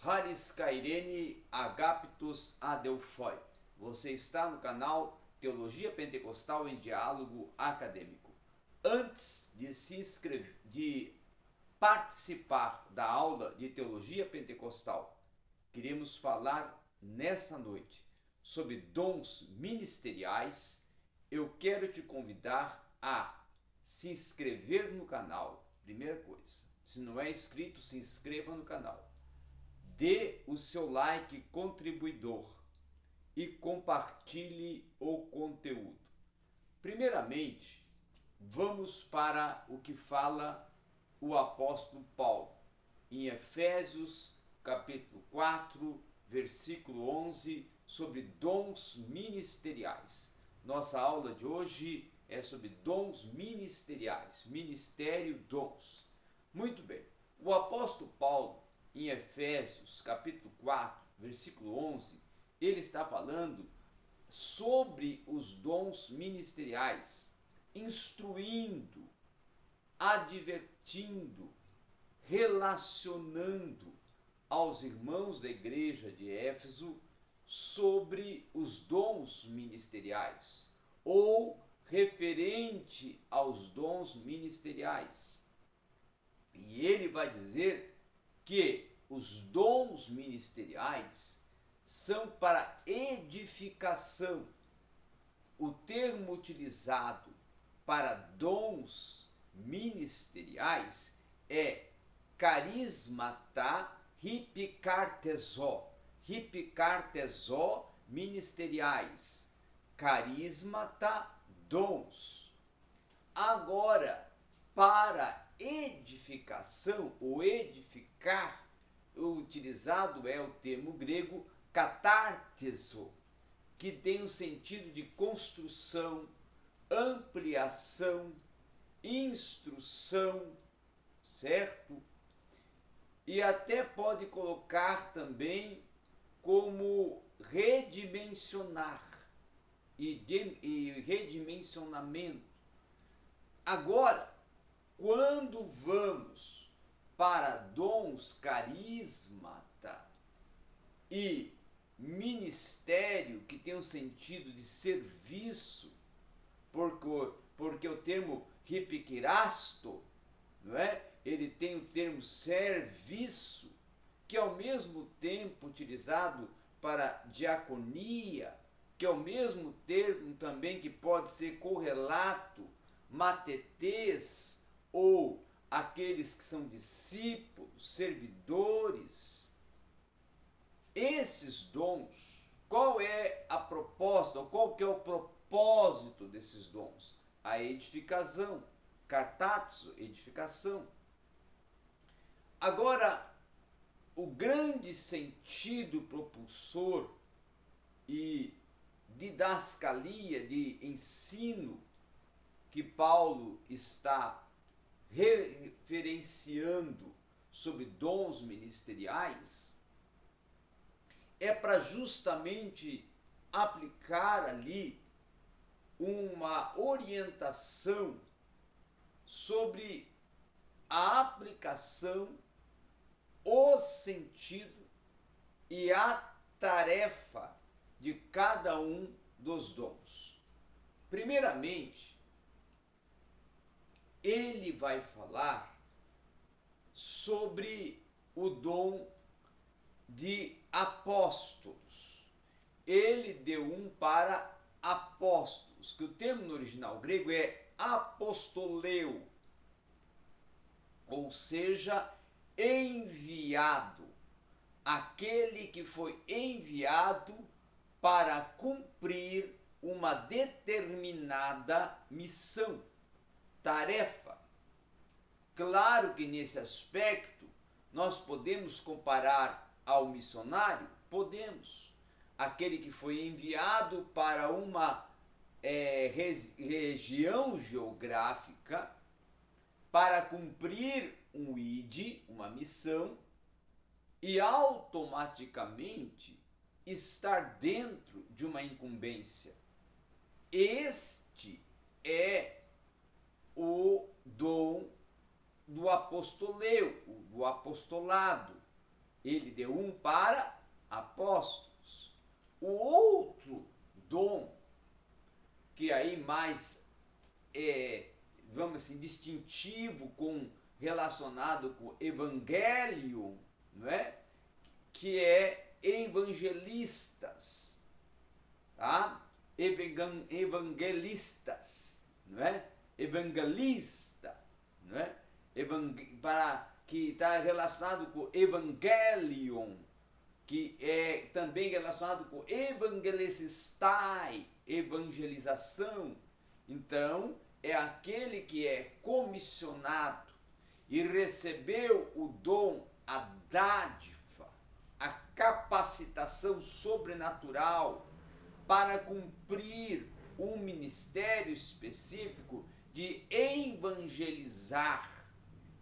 Haris Cairene Agaptus Adelphoi. Você está no canal Teologia Pentecostal em Diálogo Acadêmico. Antes de de participar da aula de Teologia Pentecostal, queremos falar nessa noite sobre dons ministeriais. Eu quero te convidar a se inscrever no canal. Primeira coisa, se não é inscrito, se inscreva no canal. Dê o seu like contribuidor e compartilhe o conteúdo. Primeiramente, vamos para o que fala o apóstolo Paulo em Efésios capítulo 4, versículo 11, sobre dons ministeriais. Nossa aula de hoje é sobre dons ministeriais, ministério, dons. Muito bem, o apóstolo Paulo, em Efésios capítulo 4, versículo 11, ele está falando sobre os dons ministeriais, instruindo, advertindo, relacionando aos irmãos da igreja de Éfeso sobre os dons ministeriais, ou referente aos dons ministeriais. E ele vai dizer que os dons ministeriais são para edificação. O termo utilizado para dons ministeriais é carismata hipikartezo. Hipikartezo, ministeriais. Carismata, dons. Agora, para edificação, ou edificar, o utilizado é o termo grego katártezo, que tem o sentido de construção, ampliação, instrução, certo? E até pode colocar também como redimensionar e redimensionamento. Agora, quando vamos para dons carismata e ministério, que tem o sentido de serviço, porque o termo hipikirasto, não é? Ele tem o termo serviço, que é ao mesmo tempo utilizado para diaconia, que é o mesmo termo também que pode ser correlato, matetes, ou aqueles que são discípulos, servidores. Esses dons, qual é a proposta, ou qual que é o propósito desses dons? A edificação, katartizo, edificação. Agora, o grande sentido propulsor e didascalia, de ensino, que Paulo está referenciando sobre dons ministeriais, é para justamente aplicar ali uma orientação sobre a aplicação, o sentido e a tarefa de cada um dos dons. Primeiramente, ele vai falar sobre o dom de apóstolos. Ele deu um para apóstolos, que o termo no original grego é apostoleu, ou seja, enviado, aquele que foi enviado para cumprir uma determinada missão, tarefa. Claro que nesse aspecto nós podemos comparar ao missionário, podemos. Aquele que foi enviado para uma região geográfica para cumprir um ID, uma missão, e automaticamente estar dentro de uma incumbência. Este é o dom do apostoleu, do apostolado. ele deu um para apóstolos. O outro dom, que aí mais vamos assim, distintivo, relacionado com evangelho, não é? Que é evangelistas, tá? Evangelistas, não é? Evangelista, não é? Que está relacionado com evangelion, que é também relacionado com evangelistai, evangelização. Então, é aquele que é comissionado e recebeu o dom, a dádiva, a capacitação sobrenatural para cumprir um ministério específico de evangelizar,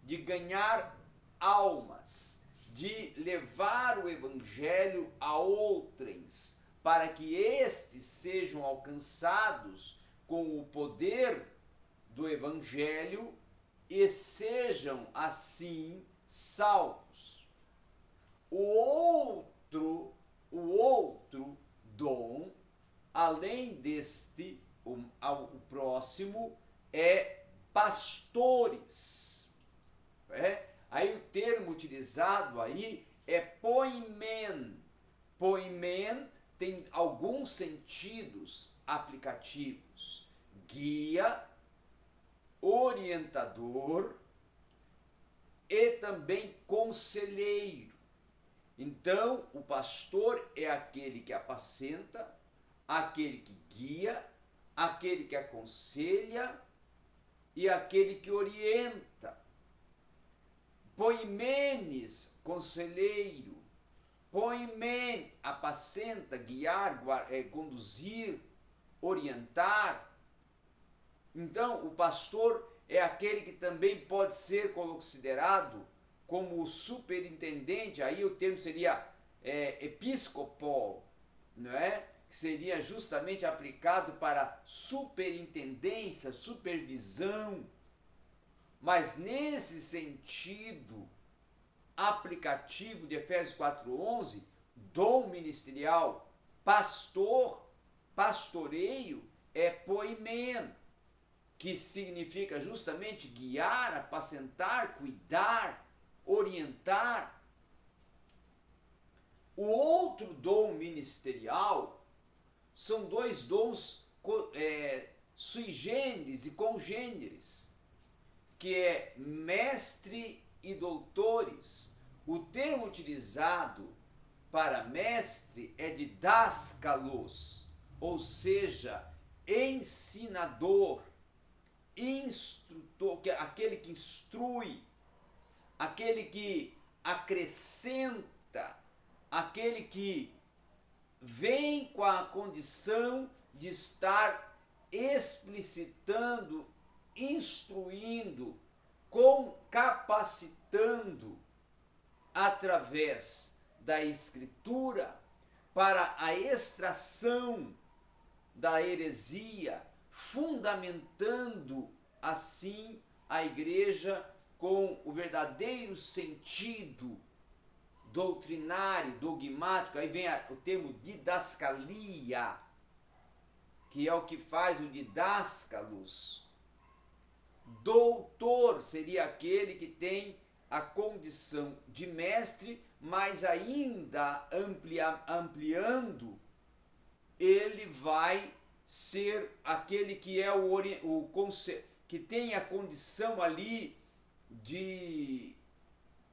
de ganhar almas, de levar o evangelho a outrens, para que estes sejam alcançados com o poder do evangelho e sejam assim salvos. O outro dom, além deste, o próximo, é pastores. Aí o termo utilizado aí é poimen. Poimen tem alguns sentidos aplicativos: guia, orientador e também conselheiro. Então, o pastor é aquele que apacenta, aquele que guia, aquele que aconselha e aquele que orienta. Poimenes, conselheiro. Poimen, apacenta, guiar, conduzir, orientar. Então, o pastor é aquele que também pode ser considerado como o superintendente. Aí o termo seria episcopal, não é? Que seria justamente aplicado para superintendência, supervisão. Mas nesse sentido aplicativo de Efésios 4:11, dom ministerial, pastor, pastoreio, é poimen, que significa justamente guiar, apacentar, cuidar, orientar. O outro dom ministerial são dois dons sui generis e congêneres, que é mestre e doutores. O termo utilizado para mestre é didáskalos, ou seja, ensinador, instrutor, aquele que instrui, aquele que acrescenta, aquele que vem com a condição de estar explicitando, instruindo, capacitando através da escritura para a extração da heresia, fundamentando assim a igreja com o verdadeiro sentido doutrinário, dogmático. Aí vem o termo didascalia, que é o que faz o didáscalos. Doutor seria aquele que tem a condição de mestre, mas ainda ampliando, ele vai ser aquele que é que tem a condição ali de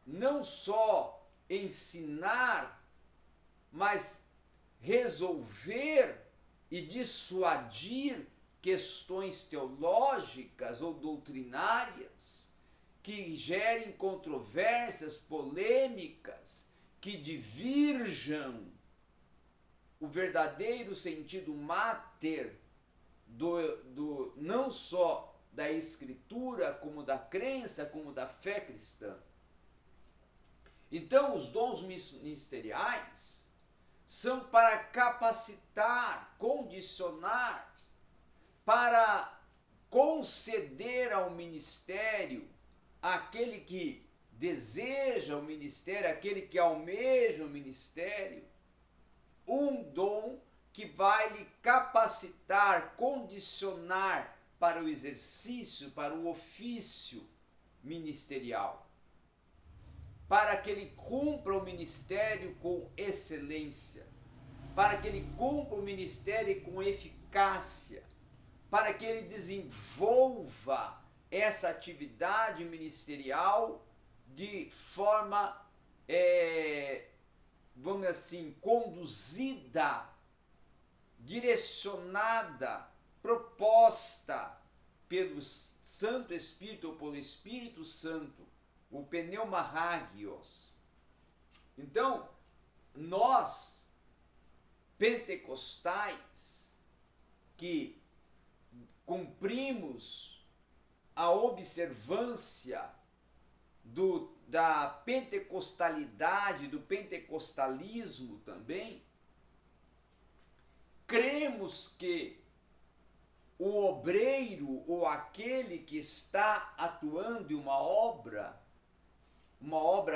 não só ensinar, mas resolver e dissuadir questões teológicas ou doutrinárias que gerem controvérsias, polêmicas, que divirjam o verdadeiro sentido mater não só da escritura, como da crença, como da fé cristã. Então, os dons ministeriais são para capacitar, condicionar, para conceder ao ministério àquele que deseja o ministério, aquele que almeja o ministério, um dom que vai lhe capacitar, condicionar para o exercício, para o ofício ministerial, para que ele cumpra o ministério com excelência, para que ele cumpra o ministério com eficácia, para que ele desenvolva essa atividade ministerial de forma, vamos dizer assim, conduzida, direcionada, proposta pelo Santo Espírito ou pelo Espírito Santo, o pneumahagios. Então, nós, pentecostais, que cumprimos a observância da pentecostalidade, do pentecostalismo também, cremos que o obreiro ou aquele que está atuando em uma obra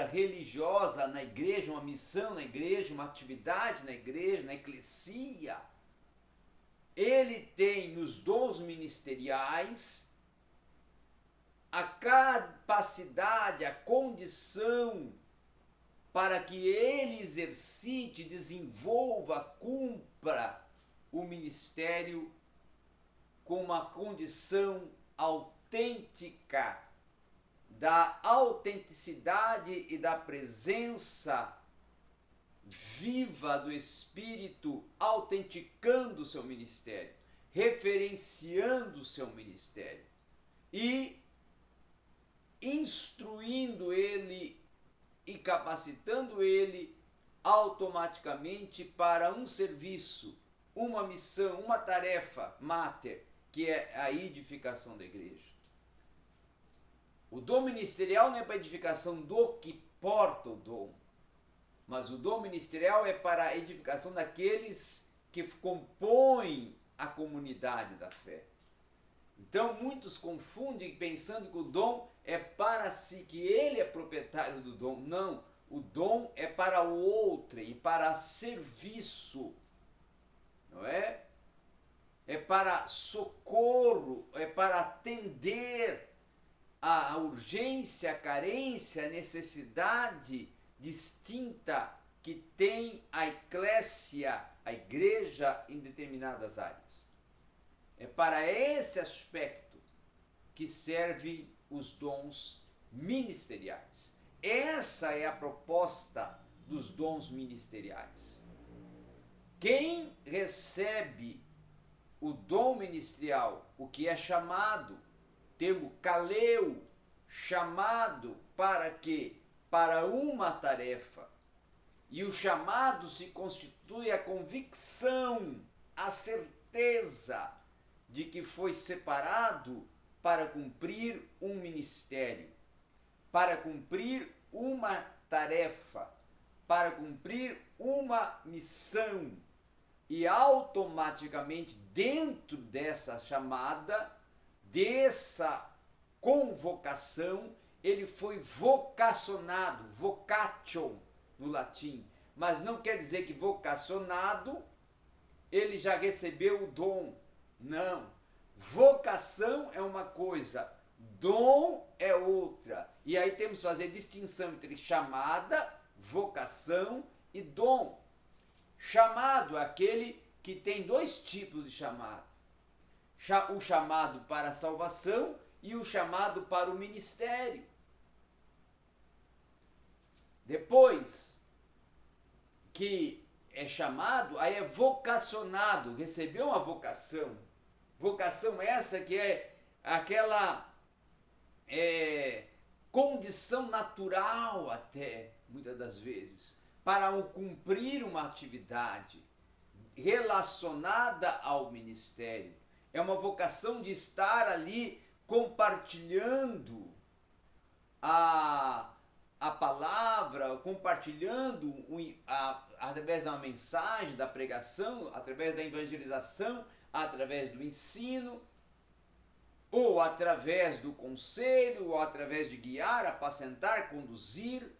religiosa na igreja, uma missão na igreja, uma atividade na igreja, na eclesia, ele tem nos dons ministeriais a capacidade, a condição para que ele exercite, desenvolva, cumpra o ministério com uma condição autêntica, da autenticidade e da presença viva do Espírito, autenticando o seu ministério, referenciando o seu ministério e instruindo ele e capacitando ele automaticamente para um serviço, uma missão, uma tarefa mater, que é a edificação da igreja. O dom ministerial não é para a edificação do que porta o dom, mas o dom ministerial é para a edificação daqueles que compõem a comunidade da fé. Então muitos confundem pensando que o dom é para si, que ele é proprietário do dom. Não, o dom é para o outro e para serviço, não é? É para socorro, é para atender a urgência, a carência, a necessidade distinta que tem a eclésia, a igreja em determinadas áreas. É para esse aspecto que servem os dons ministeriais. Essa é a proposta dos dons ministeriais. Quem recebe o dom ministerial, o que é chamado, termo kaleu, chamado para quê? Para uma tarefa. E o chamado se constitui a convicção, a certeza de que foi separado para cumprir um ministério, para cumprir uma tarefa, para cumprir uma missão. E automaticamente, dentro dessa chamada, dessa convocação, ele foi vocacionado, vocatio no latim, mas não quer dizer que vocacionado ele já recebeu o dom. Não. Vocação é uma coisa, dom é outra. E aí temos que fazer distinção entre chamada, vocação e dom. Chamado é aquele que tem dois tipos de chamado. O chamado para a salvação e o chamado para o ministério. Depois que é chamado, aí é vocacionado, recebeu uma vocação. Vocação essa que é aquela condição natural até, muitas das vezes, para cumprir uma atividade relacionada ao ministério. É uma vocação de estar ali compartilhando a palavra, compartilhando através da mensagem, da pregação, através da evangelização, através do ensino, ou através do conselho, ou através de guiar, apacentar, conduzir.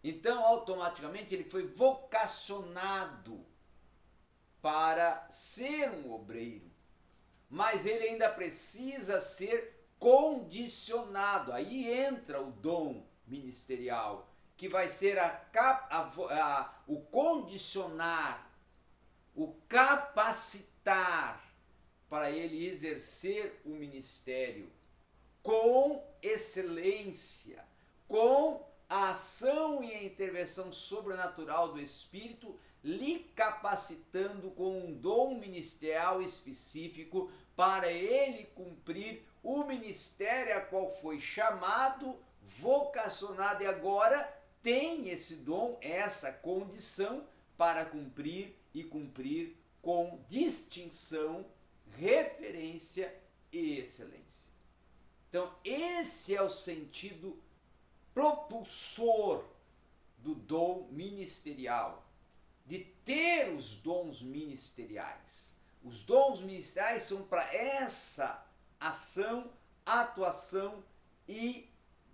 Então, automaticamente, ele foi vocacionado para ser um obreiro. Mas ele ainda precisa ser condicionado. Aí entra o dom ministerial, que vai ser o condicionar, o capacitar para ele exercer o ministério com excelência, com a ação e a intervenção sobrenatural do Espírito, lhe capacitando com um dom ministerial específico para ele cumprir o ministério a qual foi chamado, vocacionado, e agora tem esse dom, essa condição para cumprir e cumprir com distinção, referência e excelência. Então, esse é o sentido propulsor do dom ministerial, de ter os dons ministeriais. Os dons ministeriais são para essa ação, atuação e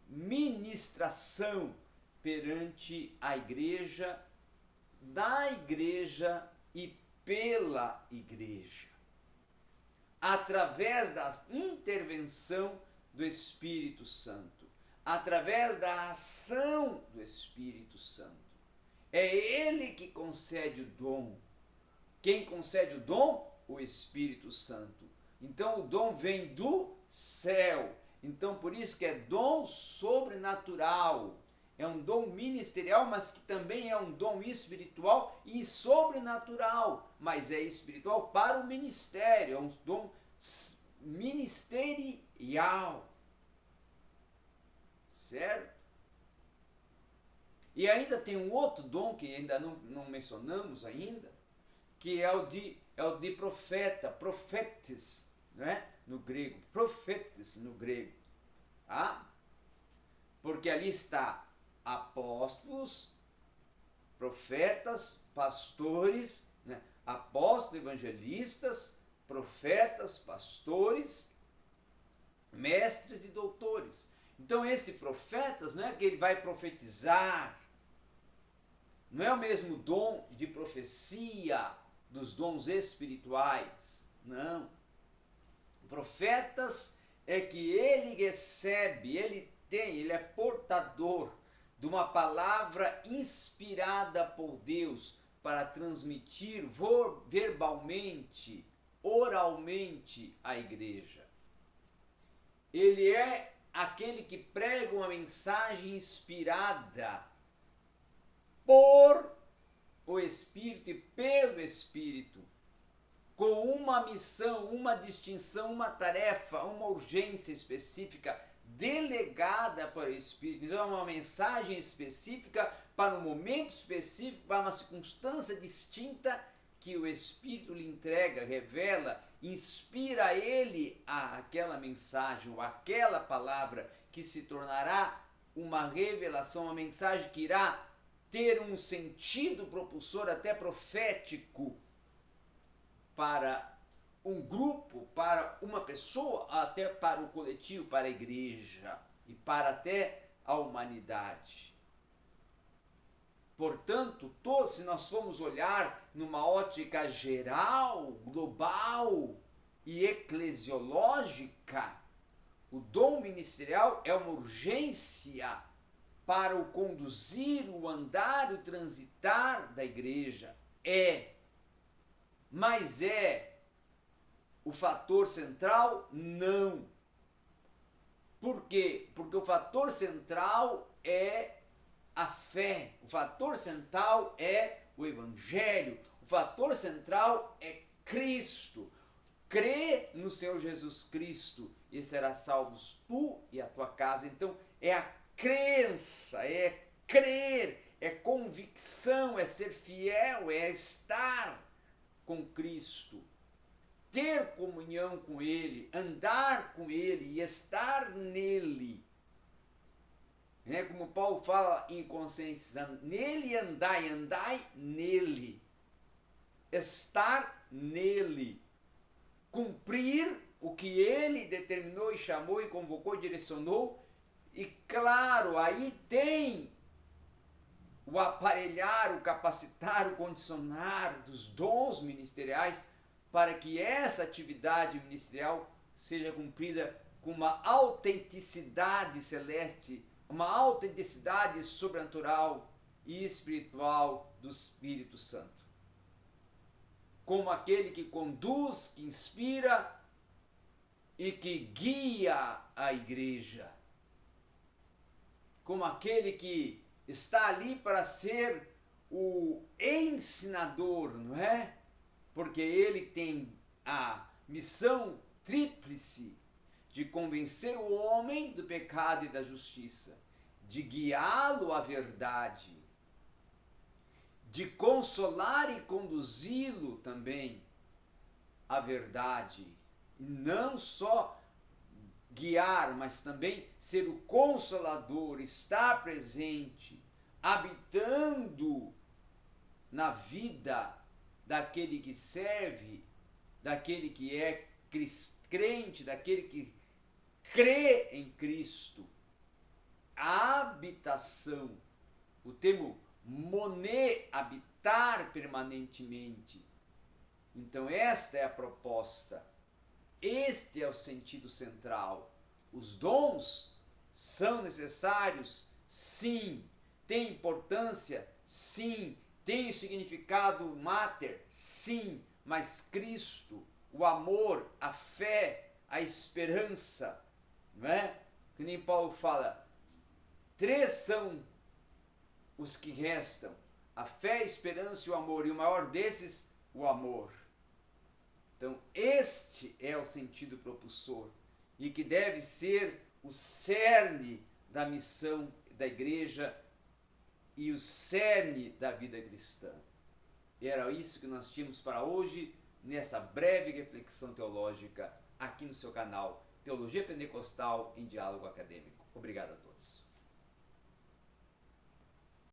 ministração perante a igreja, da igreja e pela igreja, através da intervenção do Espírito Santo, através da ação do Espírito Santo. É ele que concede o dom. Quem concede o dom? O Espírito Santo. Então o dom vem do céu. Então por isso que é dom sobrenatural. É um dom ministerial, mas que também é um dom espiritual e sobrenatural. Mas é espiritual para o ministério. É um dom ministerial. Certo? E ainda tem um outro dom que ainda não mencionamos ainda, que é o de profeta, profetes, né? No grego, profetes no grego. Tá? Porque ali está apóstolos, profetas, pastores, né? Apóstolos, evangelistas, profetas, pastores, mestres e doutores. Então esse profetas não é que ele vai profetizar, não é o mesmo dom de profecia dos dons espirituais, não. Profetas é que ele recebe, ele é portador de uma palavra inspirada por Deus para transmitir verbalmente, oralmente à igreja. Ele é aquele que prega uma mensagem inspirada por o Espírito e pelo Espírito, com uma missão, uma distinção, uma tarefa, uma urgência específica delegada para o Espírito. Então é uma mensagem específica para um momento específico, para uma circunstância distinta que o Espírito lhe entrega, revela, inspira ele aquela mensagem ou aquela palavra que se tornará uma revelação, uma mensagem que irá ter um sentido propulsor até profético para um grupo, para uma pessoa, até para o coletivo, para a igreja e para até a humanidade. Portanto, se nós formos olhar numa ótica geral, global e eclesiológica, o dom ministerial é uma urgência para o conduzir, o andar, o transitar da igreja. Mas é o fator central? Não. Por quê? Porque o fator central é a fé, o fator central é o Evangelho, o fator central é Cristo. Crê no Senhor Jesus Cristo e serás salvos tu e a tua casa. Então é a crença, é crer, é convicção, é ser fiel, é estar com Cristo, ter comunhão com Ele, andar com Ele e estar nele. Como Paulo fala em Colossenses, nele andai, andai nele, estar nele, cumprir o que ele determinou e chamou e convocou e direcionou. E claro, aí tem o aparelhar, o capacitar, o condicionar dos dons ministeriais para que essa atividade ministerial seja cumprida com uma autenticidade celeste, uma autenticidade sobrenatural e espiritual do Espírito Santo. Como aquele que conduz, que inspira e que guia a igreja. Como aquele que está ali para ser o ensinador, não é? Porque ele tem a missão tríplice de convencer o homem do pecado e da justiça, de guiá-lo à verdade, de consolar e conduzi-lo também à verdade, e não só guiar, mas também ser o consolador, estar presente, habitando na vida daquele que serve, daquele que é crente, daquele que crê em Cristo. A habitação, o termo moné, habitar permanentemente. Então esta é a proposta. Este é o sentido central. Os dons são necessários? Sim. Tem importância? Sim. Tem significado mater? Sim. Mas Cristo, o amor, a fé, a esperança, não é? Que nem Paulo fala, 3 são os que restam: a fé, a esperança e o amor. E o maior desses, o amor. Então, este é o sentido propulsor e que deve ser o cerne da missão da igreja e o cerne da vida cristã. Era isso que nós tínhamos para hoje, nessa breve reflexão teológica, aqui no seu canal Teologia Pentecostal em Diálogo Acadêmico. Obrigado a todos.